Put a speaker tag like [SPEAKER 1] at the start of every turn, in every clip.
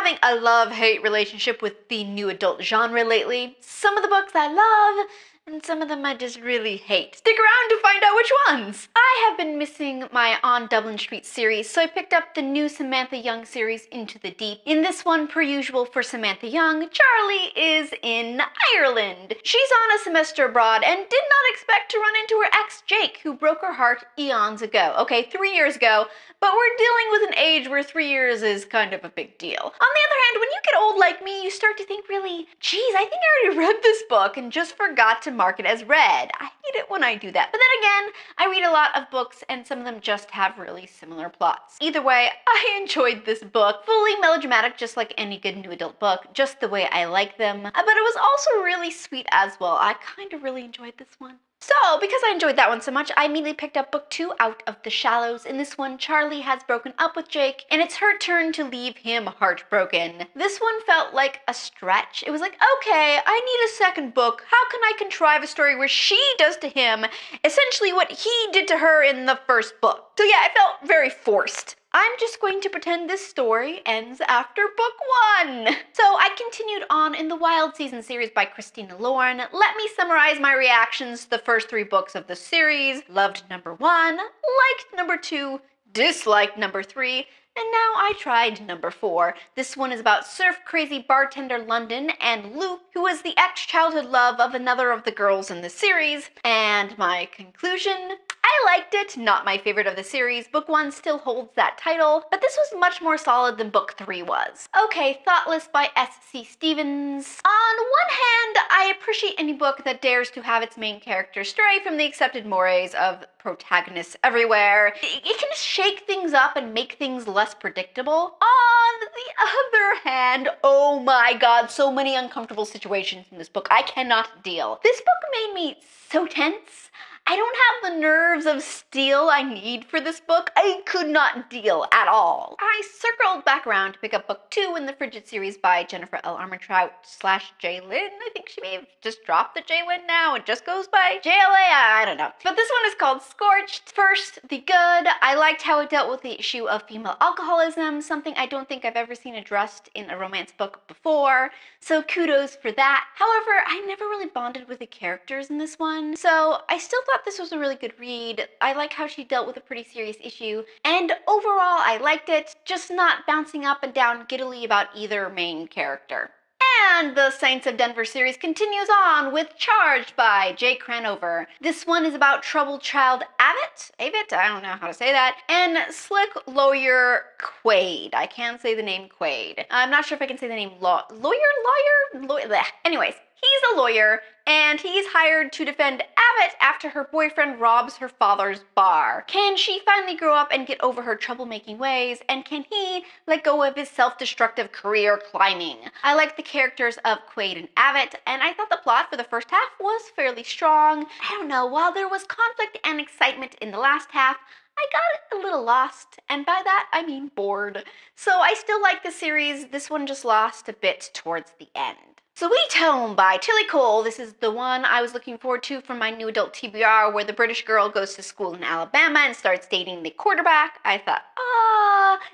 [SPEAKER 1] having a love-hate relationship with the new adult genre lately. Some of the books I love, and some of them I just really hate. Stick around to find out which ones! I have been missing my On Dublin Street series, so I picked up the new Samantha Young series, Into the Deep. In this one, per usual for Samantha Young, Charlie is in Ireland. She's on a semester abroad and did not expect to run into her ex Jake, who broke her heart eons ago. Okay, 3 years ago, but we're dealing with an age where 3 years is kind of a big deal. On the other hand, when you get old like me, you start to think really, geez, I think I already read this book and just forgot to mark it as read. I hate it when I do that. But then again, I read a lot of books and some of them just have really similar plots. Either way, I enjoyed this book. Fully melodramatic, just like any good new adult book, just the way I like them. But it was also really sweet as well. I kind of really enjoyed this one. So, because I enjoyed that one so much, I immediately picked up book 2, Out of the Shallows. In this one, Charlie has broken up with Jake, and it's her turn to leave him heartbroken. This one felt like a stretch. It was like, okay, I need a second book. How can I contrive a story where she does to him essentially what he did to her in the first book? So yeah, it felt very forced. I'm just going to pretend this story ends after book 1. So I continued on in the Wild Season series by Christina Lauren. Let me summarize my reactions to the first 3 books of the series. Loved number 1, liked number 2, disliked number 3, and now I tried number 4. This one is about surf-crazy bartender London and Luke, who is the ex-childhood love of another of the girls in the series. And my conclusion? I liked it, not my favorite of the series. Book 1 still holds that title, but this was much more solid than book 3 was. Okay, Thoughtless by S.C. Stevens. On one hand, I appreciate any book that dares to have its main character stray from the accepted mores of protagonists everywhere. It can just shake things up and make things less predictable. On the other hand, oh my god, so many uncomfortable situations in this book. I cannot deal. This book made me so tense. I don't have the nerves of steel I need for this book. I could not deal at all. I circled back around to pick up book 2 in the Frigid series by Jennifer L. Armentrout / J. Lynn. I think she may have just dropped the J. Lynn now. It just goes by JLA. I don't know. But this one is called Scorched. First, the good. I liked how it dealt with the issue of female alcoholism, something I don't think I've ever seen addressed in a romance book before. So kudos for that. However, I never really bonded with the characters in this one, so I still thought this was a really good read. I like how she dealt with a pretty serious issue, and overall I liked it, just not bouncing up and down giddily about either main character. And the Saints of Denver series continues on with Charged by Jay Cranover. This one is about troubled child Avett, I don't know how to say that, and slick lawyer Quaid. I can't say the name Quaid. I'm not sure if I can say the name lawyer? Bleh. Anyways, he's a lawyer, and he's hired to defend Avett after her boyfriend robs her father's bar. Can she finally grow up and get over her troublemaking ways, and can he let go of his self-destructive career climbing? I like the characters of Quaid and Avett, and I thought the plot for the first half was fairly strong. I don't know, while there was conflict and excitement in the last half, I got a little lost, and by that I mean bored. So I still like the series. This one just lost a bit towards the end. Sweet Home by Tilly Cole. This is the one I was looking forward to from my new adult TBR, where the British girl goes to school in Alabama and starts dating the quarterback. I thought,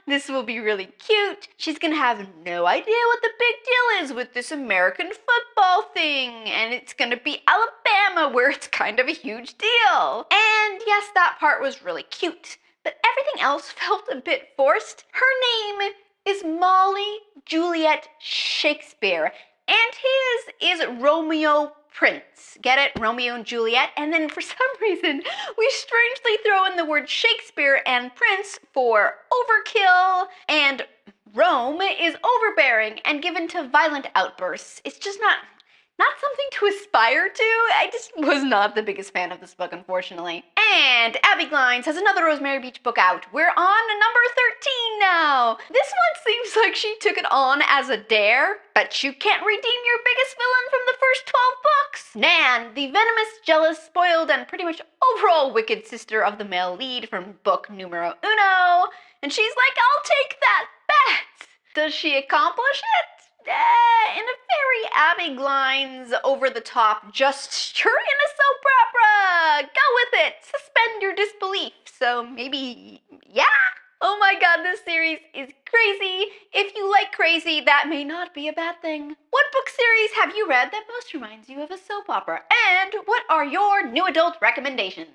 [SPEAKER 1] this will be really cute. She's gonna have no idea what the big deal is with this American football thing, and it's gonna be Alabama, where it's kind of a huge deal. And yes, that part was really cute, but everything else felt a bit forced. Her name is Molly Juliet Shakespeare, and his is Romeo Prince. Get it? Romeo and Juliet. And then for some reason, we strangely throw in the word Shakespeare and Prince for overkill, and Rome is overbearing and given to violent outbursts. It's just not something to aspire to. I just was not the biggest fan of this book, unfortunately. And Abby Glines has another Rosemary Beach book out. We're on number 13 now. This one seems like she took it on as a dare, but you can't redeem your biggest villain from the first 12 books. Nan, the venomous, jealous, spoiled, and pretty much overall wicked sister of the male lead from book numero uno. And she's like, I'll take that bet. Does she accomplish it? In a very Abby Glines over-the-top, just you're in a soap opera, go with it, suspend your disbelief, so maybe, yeah? Oh my god, this series is crazy. If you like crazy, that may not be a bad thing. What book series have you read that most reminds you of a soap opera? And what are your new adult recommendations?